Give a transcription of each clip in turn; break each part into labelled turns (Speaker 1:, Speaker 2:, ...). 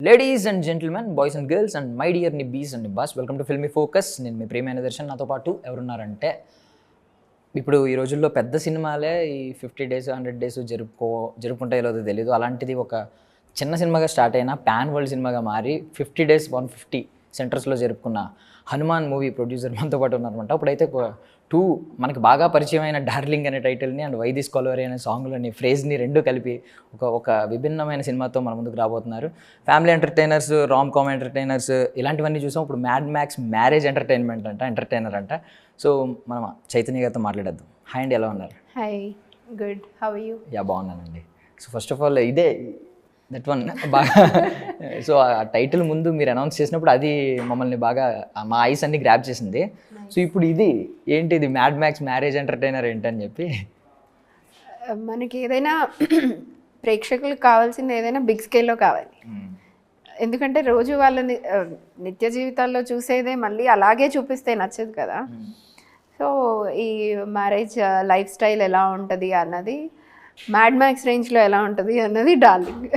Speaker 1: Ladies and gentlemen, boys and girls and my dear నిబ్బీస్ and నిబ్బాస్, welcome to Filmy Focus. నేను మీ ప్రియమైన దర్శన్. నాతో పాటు ఎవరున్నారంటే, ఇప్పుడు ఈ రోజుల్లో పెద్ద సినిమాలే ఈ 50 days 100 days జరుపుకుంటాయో లేదో తెలియదు. అలాంటిది ఒక చిన్న సినిమాగా స్టార్ట్ అయిన పాన్ వరల్డ్ సినిమాగా మారి 50 days 150 సెంటర్స్లో జరుపుకున్న హనుమాన్ మూవీ ప్రొడ్యూసర్ మనతో పాటు ఉన్నారనమాట. అప్పుడైతే మనకి బాగా పరిచయమైన డార్లింగ్ అనే టైటిల్ని అండ్ వై దిస్ కొలవరీ అనే సాంగ్లని ఫ్రేజ్ని రెండు కలిపి ఒక విభిన్నమైన సినిమాతో మన ముందుకు రాబోతున్నారు. Family entertainers, rom com entertainers ఇలాంటివన్నీ చూసాం. ఇప్పుడు మ్యాడ్ మ్యాక్స్ మ్యారేజ్ ఎంటర్టైనర్ అంట. సో మనం చైతన్య గారితో మాట్లాడేద్దాం. హాయ్ అండి, ఎలా ఉన్నారు?
Speaker 2: Hi, good, how are you?
Speaker 1: Yeah, బాగున్నానండి. సో ఫస్ట్ ఆఫ్ ఆల్ ఇదే దట్ వన్ బాగా సో ఆ టైటిల్ ముందు మీరు అనౌన్స్ చేసినప్పుడు అది మమ్మల్ని బాగా మా ఐస్ అన్ని గ్రాప్ చేసింది. సో ఇప్పుడు ఇది మ్యాడ్ మ్యాక్స్ మ్యారేజ్ ఎంటర్టైనర్ ఏంటని చెప్పి
Speaker 2: మనకి ఏదైనా ప్రేక్షకులకు కావాల్సింది ఏదైనా బిగ్ స్కేల్లో కావాలి. ఎందుకంటే రోజు వాళ్ళని నిత్య జీవితాల్లో చూసేదే మళ్ళీ అలాగే చూపిస్తే నచ్చదు కదా. సో ఈ మ్యారేజ్ లైఫ్ స్టైల్ ఎలా ఉంటుంది అన్నది, మ్యాడ్ మ్యాక్స్ రేంజ్లో ఎలా ఉంటుంది అన్నది డార్లింగ్.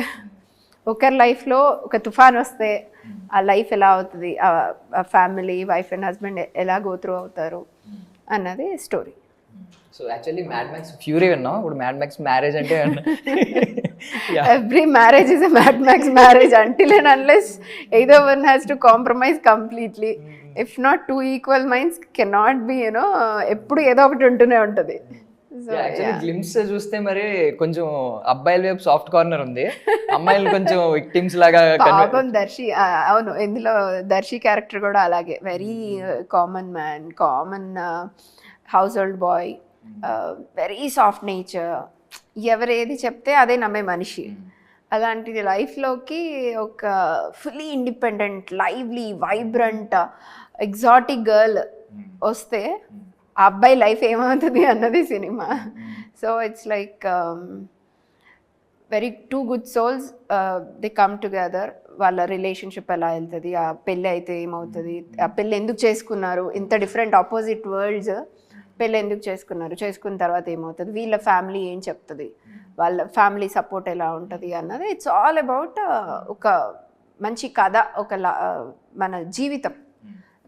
Speaker 2: ఒకరి లైఫ్లో ఒక తుఫాన్ వస్తే ఆ లైఫ్ ఎలా అవుతుంది, ఆ ఫ్యామిలీ వైఫ్ అండ్ హస్బెండ్ ఎలా గో త్రూ అవుతారు అన్నది story.
Speaker 1: So actually mad max fury విన్నాం, ఇప్పుడు మ్యాడ్ మ్యాక్స్ మ్యారేజ్ అంటే
Speaker 2: every marriage is a mad Max marriage until and unless either one has to compromise completely. If not, two equal minds cannot be, ఎప్పుడు ఏదో ఒకటి ఉంటూనే ఉంటుంది.
Speaker 1: Glimpse చూస్తే మరి కొంచెం అబ్బాయిల వైపు సాఫ్ట్ కార్నర్ ఉంది, అమ్మాయిలు కొంచెం విక్టిమ్స్ లాగా.
Speaker 2: పాపం దర్శి, అవును, ఇందులో దర్శి క్యారెక్టర్ కూడా అలాగే very common man, common household boy, very soft nature, ఎవరు ఏది చెప్తే అదే నమ్మే మనిషి. అలాంటిది లైఫ్లోకి ఒక fully independent, lively, vibrant, exotic girl వస్తే ఆ అబ్బాయి లైఫ్ ఏమవుతుంది అన్నది సినిమా. So it's like very two good souls, they come together. వాళ్ళ రిలేషన్షిప్ ఎలా వెళ్తుంది, ఆ పెళ్ళి అయితే ఏమవుతుంది, ఆ పెళ్ళి ఎందుకు చేసుకున్నారు, ఇంత డిఫరెంట్ ఆపోజిట్ వరల్డ్స్, పెళ్ళి ఎందుకు చేసుకున్న తర్వాత ఏమవుతుంది, వీళ్ళ ఫ్యామిలీ ఏం చెప్తుంది, వాళ్ళ ఫ్యామిలీ సపోర్ట్ ఎలా ఉంటుంది అన్నది. ఇట్స్ ఆల్ అబౌట్ ఒక మంచి కథ, మన జీవితం,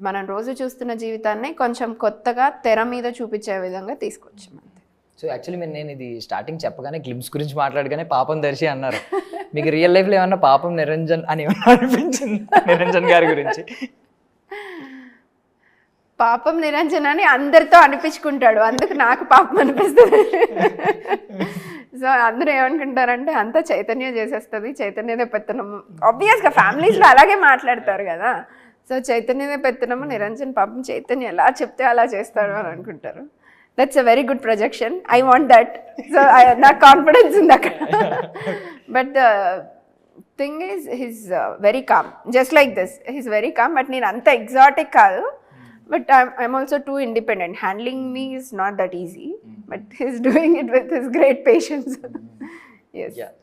Speaker 2: మనం రోజు చూస్తున్న జీవితాన్ని కొంచెం కొత్తగా తెర మీద చూపించే విధంగా తీసుకొచ్చాం అంతే.
Speaker 1: సో యాక్చువల్లీ నేను ఇది స్టార్టింగ్ చెప్పగానే గ్లిమ్స్ గురించి మాట్లాడగానే పాపం దర్శి అన్నారు. మీకు రియల్ లైఫ్లో ఏమన్నా పాపం నిరంజన్ అని అనిపించింది నిరంజన్ గారి గురించి?
Speaker 2: పాపం నిరంజన్ అని అందరితో అనిపించుకుంటాడు, అందుకు నాకు పాపం అనిపిస్తుంది. సో అందరూ ఏమనుకుంటారంటే అంతా చైతన్య చేసేస్తుంది, చైతన్యదే పెత్తనం. ఆబ్వియస్గా ఫ్యామిలీస్లో అలాగే మాట్లాడతారు కదా. సో చైతన్యదే పెత్తనము, నిరంజన్ పాపం చైతన్య ఎలా చెప్తే అలా చేస్తాడు అని అనుకుంటారు. That's a very good projection, I want that. So నాకు కాన్ఫిడెన్స్ ఉంది అక్కడ. But the thing is his very calm, just like this, he's very calm. But నేను అంత ఎగ్జాటిక్ కాదు, but I'm also two independent. Handling me is not that easy, but he's doing it with his great patience.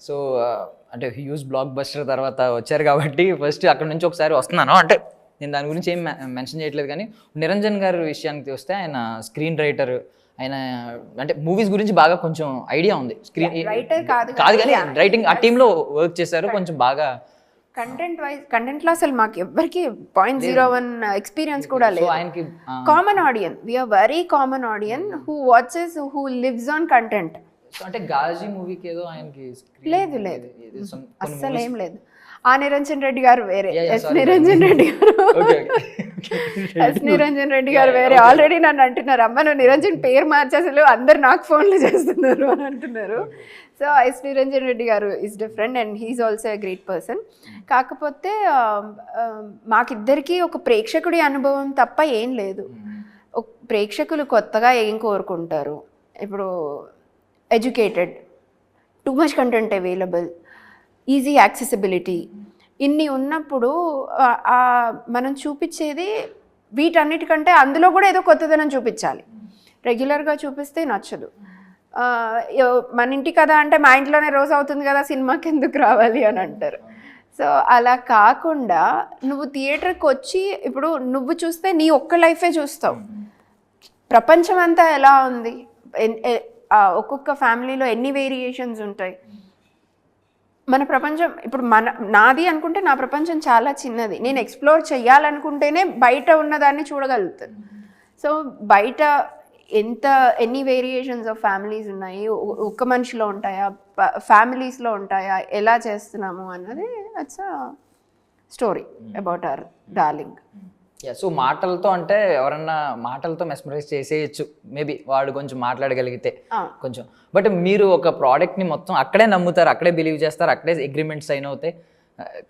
Speaker 1: So అంటే huge block buster తర్వాత వచ్చారు కాబట్టి first అక్కడ నుంచి ఒకసారి వస్తున్నాను. అంటే నేను దాని గురించి ఏం మెన్షన్ చేయట్లేదు, కానీ నిరంజన్ గారి విషయానికి వస్తే ఆయన స్క్రీన్ రైటర్, ఆయన అంటే మూవీస్ గురించి బాగా కొంచెం ఐడియా ఉంది. స్క్రీన్
Speaker 2: రైటర్ కాదు
Speaker 1: కానీ రైటింగ్ ఆ టీంలో వర్క్ చేశారు కొంచెం బాగా.
Speaker 2: కంటెంట్లో అసలు మాకు ఎవ్వరికి 0.01 ఎక్స్పీరియన్స్ కూడా లేదు.
Speaker 1: ఆయనకి
Speaker 2: common audience, we are very common audience who watches, who lives on content.
Speaker 1: అంటే గాజీ మూవీకి ఏదో ఆయనకి
Speaker 2: లేదు అస్సలు ఏం లేదు. ఆ నిరంజన్ రెడ్డి గారు వేరే, ఎస్ నిరంజన్ రెడ్డి గారు వేరే. ఆల్రెడీ నన్ను అంటున్నారు, అమ్మ నువ్వు నిరంజన్ పేరు మార్చేసలు అందరు నాకు ఫోన్లు చేస్తున్నారు అని అంటున్నారు. సో ఎస్ నిరంజన్ రెడ్డి గారు is different and he's also a great person. కాకపోతే మాకిద్దరికీ ఒక ప్రేక్షకుడి అనుభవం తప్ప ఏం లేదు. ప్రేక్షకులు కొత్తగా ఏం కోరుకుంటారు, ఇప్పుడు educated, too much content available, easy accessibility, ఇన్ని ఉన్నప్పుడు మనం చూపించేది వీటన్నిటికంటే అందులో కూడా ఏదో కొత్తదనం చూపించాలి. రెగ్యులర్గా చూపిస్తే నచ్చదు. మన ఇంటి కదా అంటే మా ఇంట్లోనే రోజు అవుతుంది కదా, సినిమాకి ఎందుకు రావాలి అని అంటారు. సో అలా కాకుండా నువ్వు థియేటర్కి వచ్చి ఇప్పుడు నువ్వు చూస్తే నీ ఒక్క లైఫే చూస్తావు, ప్రపంచం అంతా ఎలా ఉంది, ఒక్కొక్క ఫ్యామిలీలో ఎన్ని వేరియేషన్స్ ఉంటాయి, మన ప్రపంచం ఇప్పుడు నాది అనుకుంటే నా ప్రపంచం చాలా చిన్నది. నేను ఎక్స్ప్లోర్ చేయాలనుకుంటేనే బయట ఉన్నదాన్ని చూడగలుగుతాను. సో బయట ఎన్ని వేరియేషన్స్ ఆఫ్ ఫ్యామిలీస్ ఉన్నాయి, ఒక్క మనిషిలో ఉంటాయా, ఫ్యామిలీస్లో ఉంటాయా, ఎలా చేస్తున్నాము అన్నది that's a story about our darling.
Speaker 1: So మాటలతో అంటే ఎవరన్నా మాటలతో మెస్మరైజ్ చేసేయచ్చు మేబీ, వాడు కొంచెం మాట్లాడగలిగితే కొంచెం. బట్ మీరు ఒక ప్రోడక్ట్ని మొత్తం అక్కడే నమ్ముతారు, అక్కడే బిలీవ్ చేస్తారు, అక్కడే అగ్రిమెంట్స్ సైన్ అవుతాయి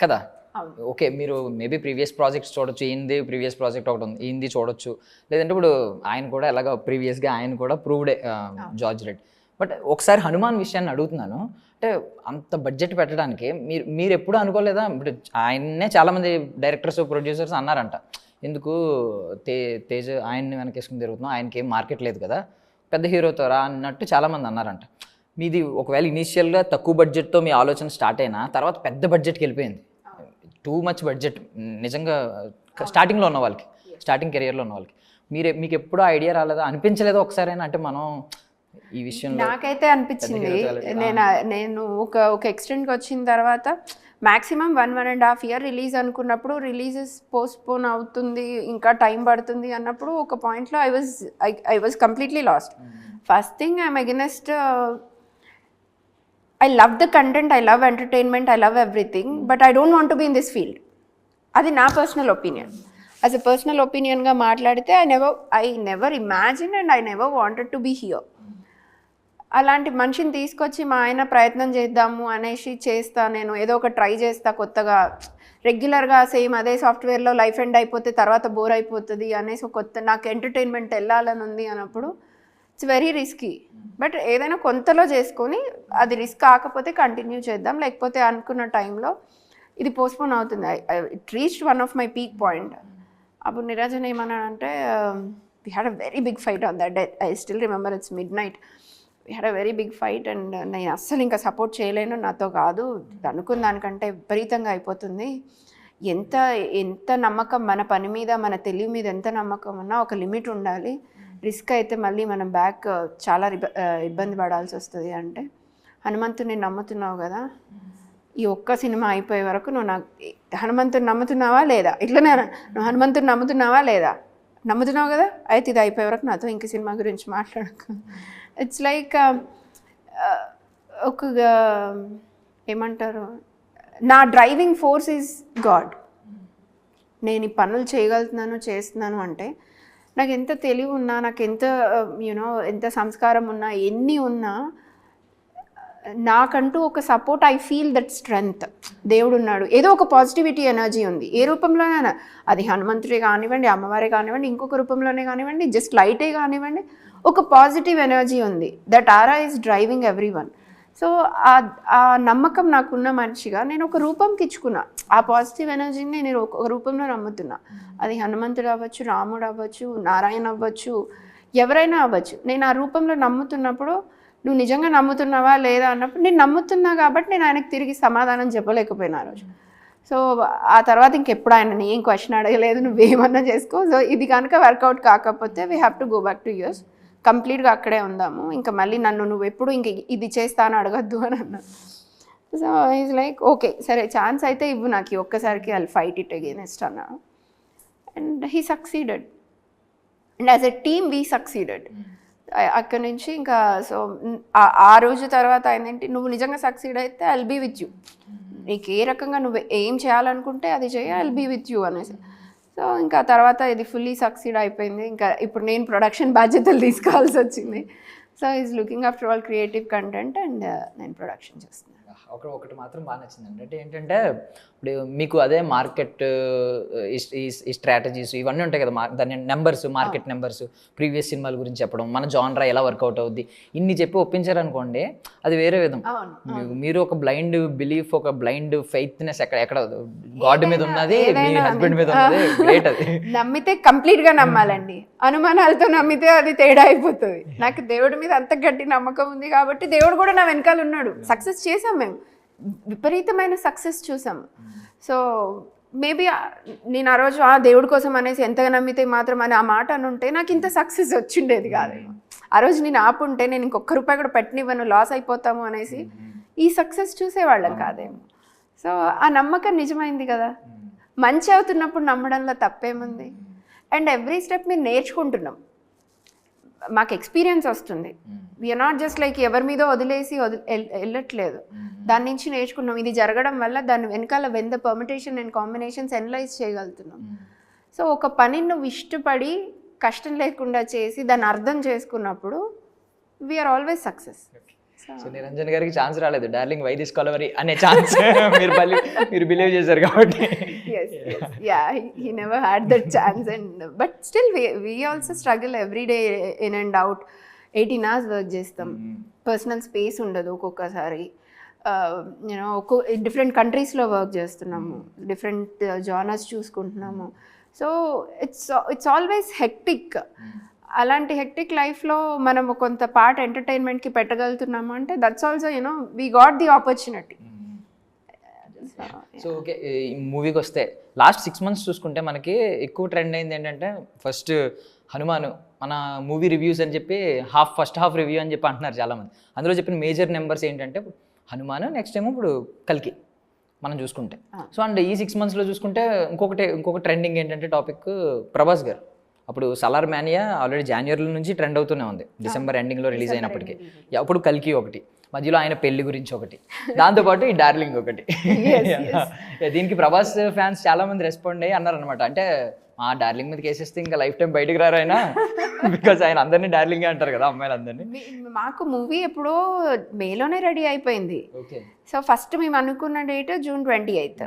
Speaker 1: కదా. ఓకే, మీరు మేబీ ప్రీవియస్ ప్రాజెక్ట్స్ చూడొచ్చు, ఈయనది ప్రీవియస్ ప్రాజెక్ట్ ఒకటి ఉంది, ఈయనది చూడొచ్చు, లేదంటే ఇప్పుడు ఆయన కూడా ఎలాగ ప్రీవియస్గా ఆయన కూడా ప్రూవ్డే జార్జ్ రెడ్. బట్ ఒకసారి హనుమాన్ విషయాన్ని అడుగుతున్నాను, అంటే అంత బడ్జెట్ పెట్టడానికి మీరు ఎప్పుడు అనుకోలేదా? ఇప్పుడు ఆయన్నే చాలామంది డైరెక్టర్స్ ప్రొడ్యూసర్స్ అన్నారంట, ఎందుకు తేజ్ ఆయన్ని వెనకేసుకుని తిరుగుతున్నాం, ఆయనకి ఏం మార్కెట్ లేదు కదా, పెద్ద హీరోతో రా అన్నట్టు చాలామంది అన్నారంట. మీది ఒకవేళ ఇనీషియల్గా తక్కువ బడ్జెట్తో మీ ఆలోచన స్టార్ట్ అయినా తర్వాత పెద్ద బడ్జెట్కి వెళ్ళిపోయింది, టూ మచ్ బడ్జెట్ నిజంగా స్టార్టింగ్లో ఉన్న వాళ్ళకి, స్టార్టింగ్ కెరియర్లో ఉన్న వాళ్ళకి. మీకు ఎప్పుడూ ఐడియా రాలేదా, అనిపించలేదా ఒకసారైనా? అంటే మనం ఈ విషయంలో
Speaker 2: నాకైతే అనిపించింది, నేను ఒక ఎక్స్టెంట్కి వచ్చిన తర్వాత మ్యాక్సిమం 1.5 year రిలీజ్ అనుకున్నప్పుడు రిలీజెస్ పోస్ట్పోన్ అవుతుంది, ఇంకా టైం పడుతుంది అన్నప్పుడు ఒక పాయింట్లో I was completely last. First thing I'm against, I love the content, I love entertainment, I love everything, but I don't want to be in this field. అది నా personal opinion. As a personal ఒపీనియన్గా మాట్లాడితే I never imagine and I never wanted to be here. అలాంటి మనిషిని తీసుకొచ్చి మా ఆయన ప్రయత్నం చేద్దాము అనేసి చేస్తా, నేను ఏదో ఒక ట్రై చేస్తా కొత్తగా, రెగ్యులర్గా సేమ్ అదే సాఫ్ట్వేర్లో లైఫ్ ఎండ్ అయిపోతే తర్వాత బోర్ అయిపోతుంది అనేసి కొత్త నాకు ఎంటర్టైన్మెంట్ వెళ్ళాలని ఉంది అన్నప్పుడు ఇట్స్ వెరీ రిస్కీ. బట్ ఏదైనా కొంతలో చేసుకొని అది రిస్క్ కాకపోతే కంటిన్యూ చేద్దాం, లేకపోతే అనుకున్న టైంలో ఇది పోస్ట్పోన్ అవుతుంది. It reached one of my peak point. అప్పుడు నిరంజన్ ఏమన్నాడంటే, we had a very big fight on that day. I still remember it's midnight. We had a very big fight and నేను అస్సలు ఇంకా సపోర్ట్ చేయలేను, నాతో కాదు, అనుకున్న దానికంటే విపరీతంగా అయిపోతుంది. ఎంత నమ్మకం మన పని మీద, మన తెలివి మీద ఎంత నమ్మకం ఉన్నా ఒక లిమిట్ ఉండాలి, రిస్క్ అయితే మళ్ళీ మనం బ్యాక్ చాలా ఇబ్బంది పడాల్సి వస్తుంది. అంటే హనుమంతుని నమ్ముతున్నావు కదా, ఈ ఒక్క సినిమా అయిపోయే వరకు నువ్వు నాకు హనుమంతుని నమ్ముతున్నావా లేదా, ఇట్లనే నువ్వు హనుమంతుని నమ్ముతున్నావా లేదా, నమ్ముతున్నావు కదా, అయితే ఇది అయిపోయే వరకు నాతో ఇంక సినిమా గురించి మాట్లాడకు. ఇట్స్ లైక్ ఒక ఏమంటారు, నా డ్రైవింగ్ ఫోర్స్ ఈజ్ గాడ్. నేను ఈ పనులు చేస్తున్నాను అంటే నాకు ఎంత తెలివి ఉన్నా, నాకు ఎంత ఎంత సంస్కారం ఉన్నా, ఎన్ని ఉన్నా, నాకంటూ ఒక support, I feel that strength. దేవుడు ఉన్నాడు, ఏదో ఒక పాజిటివిటీ ఎనర్జీ ఉంది, ఏ రూపంలోనైనా, అది హనుమంతుడే కానివ్వండి, అమ్మవారే కానివ్వండి, ఇంకొక రూపంలోనే కానివ్వండి, జస్ట్ లైటే కానివ్వండి, ఒక పాజిటివ్ ఎనర్జీ ఉంది. That aura is driving every one. So ఆ నమ్మకం నాకున్న మనిషిగా నేను ఒక రూపంకి ఇచ్చుకున్నా, ఆ పాజిటివ్ ఎనర్జీని నేను ఒక రూపంలో నమ్ముతున్నా. అది హనుమంతుడు అవ్వచ్చు, రాముడు అవ్వచ్చు, నారాయణ అవ్వచ్చు, ఎవరైనా అవ్వచ్చు. నేను ఆ రూపంలో నమ్ముతున్నప్పుడు, నువ్వు నిజంగా నమ్ముతున్నావా లేదా అన్నప్పుడు, నేను నమ్ముతున్నా కాబట్టి నేను ఆయనకు తిరిగి సమాధానం చెప్పలేకపోయినా ఆ రోజు. సో ఆ తర్వాత ఇంకెప్పుడు ఆయన ఏం క్వశ్చన్ అడగలేదు, నువ్వేమన్నా చేసుకో, సో ఇది కనుక వర్కౌట్ కాకపోతే we have to go back to US, కంప్లీట్గా అక్కడే ఉందాము, ఇంకా మళ్ళీ నన్ను నువ్వు ఎప్పుడు ఇంక ఇది చేస్తాను అడగద్దు అని అన్నాను. సో ఈజ్ లైక్ ఓకే సరే ఛాన్స్ అయితే ఇవ్వు నాకు, ఒక్కసారికి ఐల్ ఫైట్ ఇట్ అగైనెస్ట్ అన్నాను. And he succeeded and as a team we succeeded. అక్కడి నుంచి ఇంకా సో ఆ రోజు తర్వాత ఏంటంటే, నువ్వు నిజంగా సక్సీడ్ అయితే ఐల్ బీ విత్ యూ, నీకు ఏ రకంగా నువ్వు ఏం చేయాలనుకుంటే అది చేయ, ఐల్ బీ విత్ యూ అనేసి. సో ఇంకా తర్వాత ఇది ఫుల్లీ సక్సీడ్ అయిపోయింది. ఇంకా ఇప్పుడు నేను ప్రొడక్షన్ బాధ్యతలు తీసుకోవాల్సి వచ్చింది. So is looking after all creative content and నేను ప్రొడక్షన్ చేస్తున్నాను.
Speaker 1: ఒకటి మాత్రం బాగా నచ్చిందండి, అంటే ఏంటంటే ఇప్పుడు మీకు అదే మార్కెట్ ఈ స్ట్రాటజీస్ ఇవన్నీ ఉంటాయి కదా, దాని నెంబర్స్, మార్కెట్ నెంబర్స్, ప్రీవియస్ సినిమాల గురించి చెప్పడం, మన జానరా ఎలా వర్కౌట్ అవుద్ది, ఇన్ని చెప్పి ఒప్పించారనుకోండి, అది వేరే విధం. మీరు ఒక బ్లైండ్ బిలీఫ్, ఒక బ్లైండ్ ఫెయిత్నెస్ ఎక్కడ గాడ్ మీద ఉన్నది, మీ హస్బెండ్ మీద ఉన్నది, గ్రేట్. అది
Speaker 2: నమ్మితే కంప్లీట్గా నమ్మాలండి, అనుమానాలతో నమ్మితే అది తేడా అయిపోతుంది. నాకు దేవుడి మీద అంత గట్టి నమ్మకం ఉంది కాబట్టి దేవుడు కూడా నా వెనకాల ఉన్నాడు. సక్సెస్ చేసాం, మేము విపరీతమైన సక్సెస్ చూసాం. సో మేబీ నేను ఆ రోజు దేవుడి కోసం అనేసి ఎంతగా నమ్మితే మాత్రం అని ఆ మాట అనుంటే నాకు ఇంత సక్సెస్ వచ్చిండేది కాదు. ఆ రోజు నేను ఆపుంటే నేను ఇంకొక రూపాయి కూడా పెట్టనివ్వను, లాస్ అయిపోతాము అనేసి ఈ సక్సెస్ చూసేవాళ్ళం కాదేమో. సో ఆ నమ్మకం నిజమైంది కదా. మంచి అవుతున్నప్పుడు నమ్మడంలో తప్పేముంది. అండ్ ఎవ్రీ స్టెప్ మీరు నేర్చుకుంటున్నాం, మాకు ఎక్స్పీరియన్స్ వస్తుంది. వీఆర్ నాట్ జస్ట్ లైక్ ఎవరి మీద వదిలేసి వెళ్ళట్లేదు, దాని నుంచి నేర్చుకున్నాం. ఇది జరగడం వల్ల దాని వెనకాల when the permutation and combinations analyse చేయగలుగుతున్నాం. సో ఒక పనిని నువ్వు ఇష్టపడి కష్టం లేకుండా చేసి దాన్ని అర్థం చేసుకున్నప్పుడు we are always success.
Speaker 1: So Niranjan గారికి ఛాన్స్ రాలేదు డార్లింగ్ వై డిస్కవరీ అనే ఛాన్స్ మీరు బిలీవ్ చేశారు కాబట్టి.
Speaker 2: Yeah, he never had that chance, but still we also struggle every day in and out. 18 hours work చేస్తాం, పర్సనల్ స్పేస్ ఉండదు ఒక్కొక్కసారి. యూనో డిఫరెంట్ కంట్రీస్లో వర్క్ చేస్తున్నాము, డిఫరెంట్ జానర్స్ చూసుకుంటున్నాము. So it's always hectic. అలాంటి హెక్టిక్ లైఫ్లో మనం కొంత పార్ట్ ఎంటర్టైన్మెంట్కి పెట్టగలుగుతున్నాము అంటే that's also you know we got the opportunity.
Speaker 1: So okay, ఈ మూవీకి వస్తే లాస్ట్ 6 months చూసుకుంటే మనకి ఎక్కువ ట్రెండ్ అయింది ఏంటంటే ఫస్ట్ హనుమాన్ మన మూవీ రివ్యూస్ అని చెప్పి ఫస్ట్ హాఫ్ రివ్యూ అని చెప్పి అంటున్నారు చాలామంది. అందులో చెప్పిన మేజర్ నెంబర్స్ ఏంటంటే హనుమాన్, నెక్స్ట్ ఏమో ఇప్పుడు కల్కి మనం చూసుకుంటే. సో అండ్ ఈ 6 monthsలో చూసుకుంటే ఇంకొక ట్రెండింగ్ ఏంటంటే టాపిక్ ప్రభాస్ గారు. అప్పుడు సలార్ మ్యానియా ఆల్రెడీ జాన్యువరి నుంచి ట్రెండ్ అవుతూనే ఉంది, డిసెంబర్ ఎండింగ్లో రిలీజ్ అయినప్పటికీ. అప్పుడు కల్కి ఒకటి, మధ్యలో ఆయన పెళ్లి గురించి ఒకటి, దాంతోపాటు ఈ డార్లింగ్ ఒకటి. దీనికి ప్రభాస్ ఫ్యాన్స్ చాలా మంది రెస్పాండ్ అయ్యి అన్నారనమాట, అంటే ఆ డార్లింగ్ మీద కేసేస్తే ఇంకా లైఫ్ టైం బయటకు రారు ఆయన, బికాజ్ ఆయన అందరినీ డార్లింగే అంటారు కదా అమ్మాయిలందరినీ.
Speaker 2: మాకు మూవీ ఎప్పుడో మేలోనే రెడీ అయిపోయింది. సో ఫస్ట్ మేము అనుకున్న డేట్ June 28th,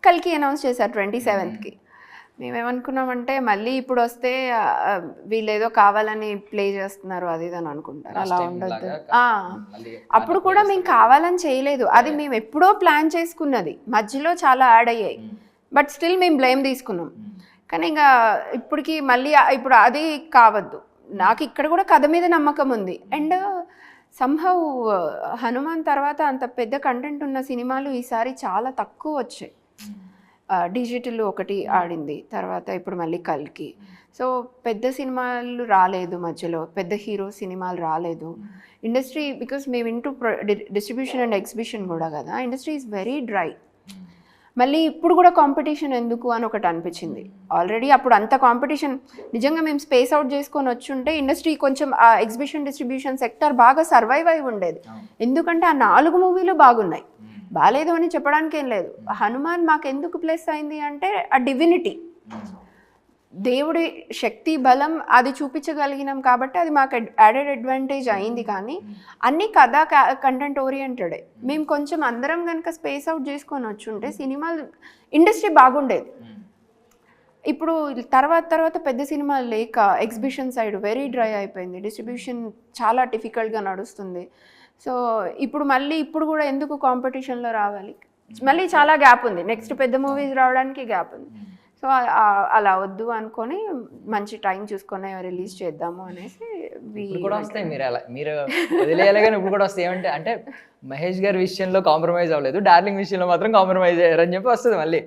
Speaker 2: కల్కి అనౌన్స్ చేశారు 27th. మేమేమనుకున్నామంటే మళ్ళీ ఇప్పుడు వస్తే వీళ్ళు ఏదో కావాలని ప్లే చేస్తున్నారు అది ఇది అని అనుకుంటారు, అలా ఉండొద్దు. అప్పుడు కూడా మేము కావాలని చేయలేదు, అది మేము ఎప్పుడో ప్లాన్ చేసుకున్నది, మధ్యలో చాలా యాడ్ అయ్యాయి, బట్ స్టిల్ మేము బ్లేమ్ తీసుకున్నాం. కానీ ఇంకా ఇప్పటికి మళ్ళీ ఇప్పుడు అది కావద్దు. నాకు ఇక్కడ కూడా కథ మీద నమ్మకం ఉంది. అండ్ సంహౌ హనుమాన్ తర్వాత అంత పెద్ద కంటెంట్ ఉన్న సినిమాలు ఈసారి చాలా తక్కువ వచ్చాయి. డిజిటల్ ఒకటి ఆడింది, తర్వాత ఇప్పుడు మళ్ళీ కల్కి. సో పెద్ద సినిమాలు రాలేదు, మధ్యలో పెద్ద హీరో సినిమాలు రాలేదు. ఇండస్ట్రీ బికాస్ మేము ఇంటూ డిస్ట్రిబ్యూషన్ అండ్ ఎగ్జిబిషన్ కూడా కదా, ఇండస్ట్రీ ఈజ్ వెరీ డ్రై. మళ్ళీ ఇప్పుడు కూడా కాంపిటీషన్ ఎందుకు అని ఒకటి అనిపించింది. ఆల్రెడీ అప్పుడు అంత కాంపిటీషన్, నిజంగా మేము స్పేస్ అవుట్ చేసుకొని వచ్చుంటే ఇండస్ట్రీ కొంచెం ఆ ఎగ్జిబిషన్ డిస్ట్రిబ్యూషన్ సెక్టర్ బాగా సర్వైవ్ అయి ఉండేది. ఎందుకంటే ఆ 4 మూవీలు బాగున్నాయి, బాగాలేదు అని చెప్పడానికి ఏం లేదు. హనుమాన్ మాకు ఎందుకు ప్లస్ అయింది అంటే ఆ డివినిటీ, దేవుడి శక్తి బలం అది చూపించగలిగినాం కాబట్టి అది మాకు యాడెడ్ అడ్వాంటేజ్ అయింది. కానీ అన్ని కథ కంటెంట్ ఓరియంటెడే. మేము కొంచెం అందరం కనుక స్పేస్ అవుట్ చేసుకొని వచ్చుంటే సినిమాలు ఇండస్ట్రీ బాగుండేది. ఇప్పుడు తర్వాత పెద్ద సినిమాలు లేక ఎగ్జిబిషన్ సైడ్ వెరీ డ్రై అయిపోయింది, డిస్ట్రిబ్యూషన్ చాలా డిఫికల్ట్గా నడుస్తుంది. సో ఇప్పుడు కూడా ఎందుకు కాంపిటీషన్లో రావాలి, మళ్ళీ చాలా గ్యాప్ ఉంది, నెక్స్ట్ పెద్ద మూవీస్ రావడానికి గ్యాప్ ఉంది. సో అలా వద్దు అనుకొని మంచి టైం చూసుకొని రిలీజ్ చేద్దాము అనేసి.
Speaker 1: కూడా వస్తాయి, మీరు వదిలేయాలి కానీ ఇప్పుడు కూడా వస్తాయి. ఏమంటే అంటే మహేష్ గారి విషయంలో కాంప్రమైజ్ అవ్వలేదు, డార్లింగ్ విషయంలో మాత్రం కాంప్రమైజ్ అయ్యారని చెప్పి వస్తుంది. మళ్ళీ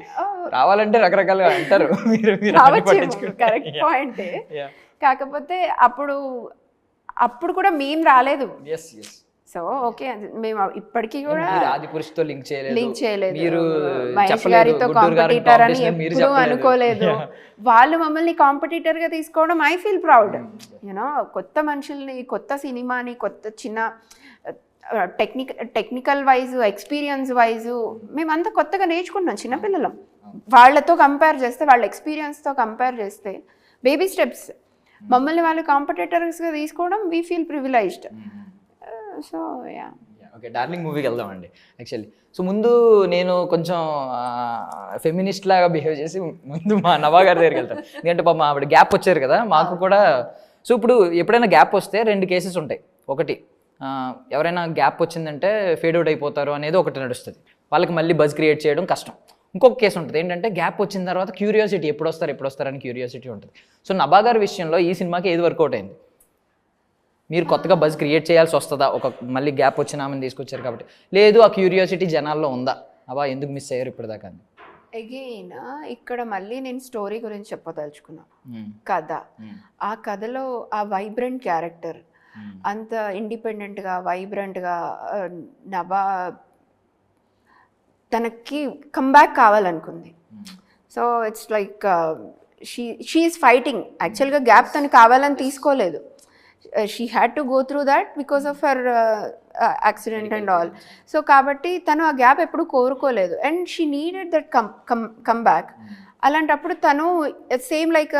Speaker 1: రావాలంటే రకరకాలుగా అంటారు,
Speaker 2: కరెక్ట్ పాయింటే. కాకపోతే అప్పుడు కూడా మేము రాలేదు. సో ఓకే, మేము ఇప్పటికీ కూడా
Speaker 1: ఆదిపురుషుతో లింక్ చేయలేదు,
Speaker 2: మీరు మహేష్ గారితో కాంపిటీటర్ అని ఎప్పుడూ అనుకోలేదు. వాళ్ళు మమ్మల్ని కాంపిటీటర్ గా తీసుకోవడం ఐ ఫీల్ ప్రౌడ్. యూనో కొత్త మనుషుల్ని, కొత్త సినిమాని, కొత్త చిన్న టెక్నికల్ వైజ్, ఎక్స్పీరియన్స్ వైజ్ మేమంతా కొత్తగా నేర్చుకుంటున్నాం. చిన్నపిల్లలం, వాళ్ళతో కంపేర్ చేస్తే, వాళ్ళ ఎక్స్పీరియన్స్తో కంపేర్ చేస్తే బేబీ స్టెప్స్. మమ్మల్ని వాళ్ళు కాంపిటీటర్స్గా తీసుకోవడం we feel privileged. So yeah,
Speaker 1: okay, darling మూవీకి వెళ్దామండి. యాక్చువల్లీ సో ముందు నేను కొంచెం ఫెమినిస్ట్ లాగా బిహేవ్ చేసి ముందు మా నవా గారి దగ్గరికి వెళ్తాను, ఎందుకంటే పాపం ఆవిడ గ్యాప్ వచ్చారు కదా మాకు కూడా. సో ఇప్పుడు ఎప్పుడైనా గ్యాప్ వస్తే 2 కేసెస్ ఉంటాయి. ఒకటి ఎవరైనా గ్యాప్ వచ్చిందంటే ఫేడ్ అవుట్ అయిపోతారు అనేది ఒకటి నడుస్తుంది, వాళ్ళకి మళ్ళీ బజ్ క్రియేట్ చేయడం కష్టం. ఇంకొక కేసు ఉంటుంది ఏంటంటే గ్యాప్ వచ్చిన తర్వాత క్యూరియాసిటీ, ఎప్పుడు వస్తారని క్యూరియాసిటీ ఉంటుంది. సో నభా గారి విషయంలో ఈ సినిమాకి ఏది వర్కౌట్ అయింది? మీరు కొత్తగా బజ్ క్రియేట్ చేయాల్సి వస్తుందా మళ్ళీ గ్యాప్ వచ్చిన ఆమెను తీసుకొచ్చారు కాబట్టి, లేదు ఆ క్యూరియాసిటీ జనాల్లో ఉందా, అబ్బా ఎందుకు మిస్ అయ్యారు ఇప్పటిదాకా?
Speaker 2: అగైన్ ఇక్కడ మళ్ళీ నేను స్టోరీ గురించి చెప్పదలుచుకున్నా. కథ, ఆ కథలో ఆ వైబ్రెంట్ క్యారెక్టర్, అంత ఇండిపెండెంట్గా వైబ్రెంట్గా నభా తనకి కమ్బ్యాక్ కావాలనుకుంది. So it's like she is fighting. యాక్చువల్గా గ్యాప్ తను కావాలని తీసుకోలేదు. She had to go through that because of her accident and all. So కాబట్టి తను ఆ గ్యాప్ ఎప్పుడు కోరుకోలేదు and she needed that come back. అలాంటప్పుడు తను సేమ్ లైక్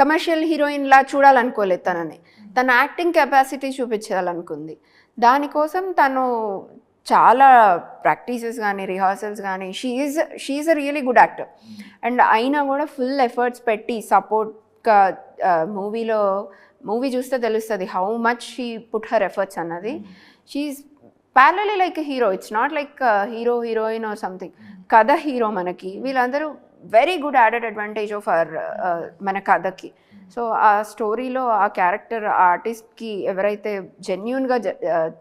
Speaker 2: కమర్షియల్ హీరోయిన్లా చూడాలనుకోలేదు తనని. తన యాక్టింగ్ కెపాసిటీ చూపించాలనుకుంది. దానికోసం తను చాలా ప్రాక్టీసెస్ కానీ రిహార్సల్స్ కానీ she is a really good actor. And అయినా కూడా ఫుల్ ఎఫర్ట్స్ పెట్టి సపోర్ట్గా మూవీ చూస్తే తెలుస్తుంది how much she put her efforts అన్నది. She is parallelly like hero. It's not like heroine or something. కథ హీరో మనకి. వీళ్ళందరూ very good added advantage of our మన కథకి. సో ఆ స్టోరీలో ఆ క్యారెక్టర్ ఆ ఆర్టిస్ట్కి ఎవరైతే జెన్యూన్గా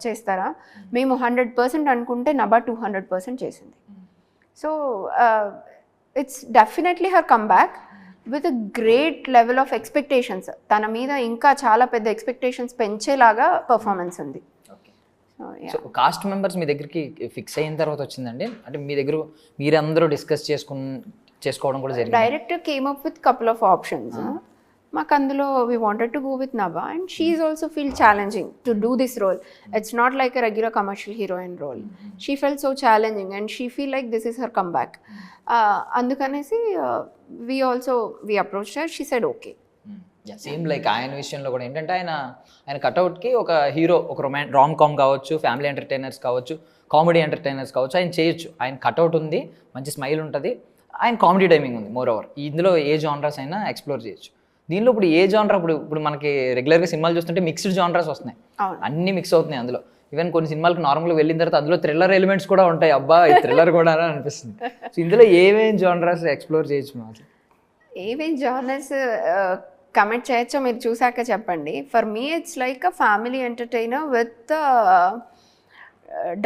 Speaker 2: చేస్తారా, మేము 100% అనుకుంటే నభా 200% చేసింది. So it's definitely her come back with a great level of expectations. తన మీద ఇంకా చాలా పెద్ద ఎక్స్పెక్టేషన్స్ పెంచేలాగా పర్ఫార్మెన్స్ ఉంది.
Speaker 1: సో కాస్ట్ మెంబర్స్ మీ దగ్గరికి ఫిక్స్ అయిన తర్వాత వచ్చిందండి, అంటే మీ దగ్గర మీరందరూ డిస్కస్ చేసుకోవడం కూడా జరిగింది?
Speaker 2: Director came up with couple of options. మాకు అందులో we wanted to go with Nabha and she is also feel challenging to do this role. It's not like a regular commercial heroine role. She felt so challenging and she feel like this is her come back. అందుకనేసి we approach her. She said okay.
Speaker 1: Same like ఆయన విషయంలో కూడా ఏంటంటే ఆయన కట్అవుట్కి ఒక hero, ఒక rom com కావచ్చు, ఫ్యామిలీ ఎంటర్టైనర్స్ కావచ్చు, కామెడీ ఎంటర్టైనర్స్ కావచ్చు, ఆయన చేయొచ్చు. ఆయన కట్అవుట్ ఉంది, మంచి స్మైల్ ఉంటుంది, ఆయన కామెడీ టైమింగ్ ఉంది. మోర్ ఓవర్ ఇందులో ఏ జానర్స్ అయినా ఎక్స్ప్లోర్ చేయొచ్చు. దీనిలో ఇప్పుడు ఏ జానర్, ఇప్పుడు మనకి రెగ్యులర్గా సినిమాలు చూస్తుంటే మిక్స్డ్ జానర్స్ వస్తున్నాయి, అన్నీ మిక్స్ అవుతున్నాయి అందులో. ఈవెన్ కొన్ని సినిమాలకు నార్మల్గా వెళ్ళిన తర్వాత అందులో థ్రిల్లర్ ఎలిమెంట్స్ కూడా ఉంటాయి. అబ్బా ఈ థ్రిల్లర్ కూడా అనిపిస్తుంది. సో ఇందులో ఏమేం జానర్స్ ఎక్స్ప్లోర్ చేయొచ్చు?
Speaker 2: ఏమేం జానర్స్ కమెంట్ చేయొచ్చో మీరు చూసాక చెప్పండి. For me it's like a family entertainer with